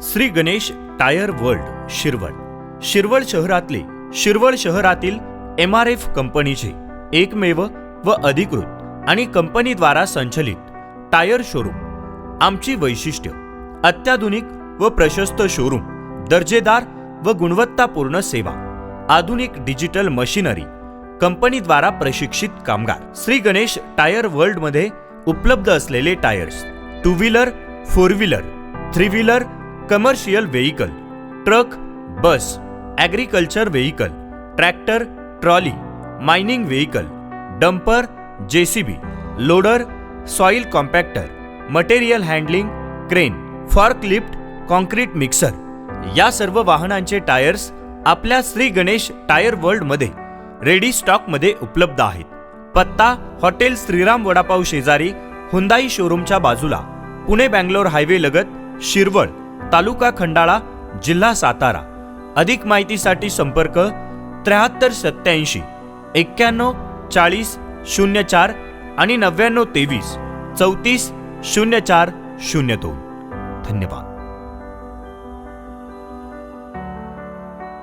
Shri Ganesh tyre world Shirval. Shirval शहरातील MRF कंपनीचे एकमेव व अधिकृत आणि कंपनीद्वारा संचलित टायर शोरूम. आमची वैशिष्ट्य: अत्याधुनिक व प्रशस्त शोरूम, दर्जेदार व गुणवत्तापूर्ण सेवा, आधुनिक डिजिटल मशिनरी, कंपनीद्वारा प्रशिक्षित कामगार. श्री गणेश टायर वर्ल्ड मध्ये उपलब्ध असलेले tyres: 2 wheeler, 4 wheeler, 3 wheeler, commercial vehicle, truck, bus, agriculture vehicle, tractor, trolley, mining vehicle, dumper, JCB, loader, soil compactor, material handling, crane, forklift, concrete mixer या सर्व वाहनांचे टायर्स आपल्या श्री गणेश टायर वर्ल्ड मध्ये रेडी स्टॉक मध्ये उपलब्ध आहेत. पत्ता: हॉटेल श्रीराम वडापाव शेजारी, हुंदाई शोरूमच्या बाजूला, पुणे बँगलोर हायवे लगत, शिरवळ, तालुका खंडाळा, जिल्हा सातारा. अधिक माहितीसाठी संपर्क 7387 91 40 04 आणि 99 23 34 04 02. धन्यवाद.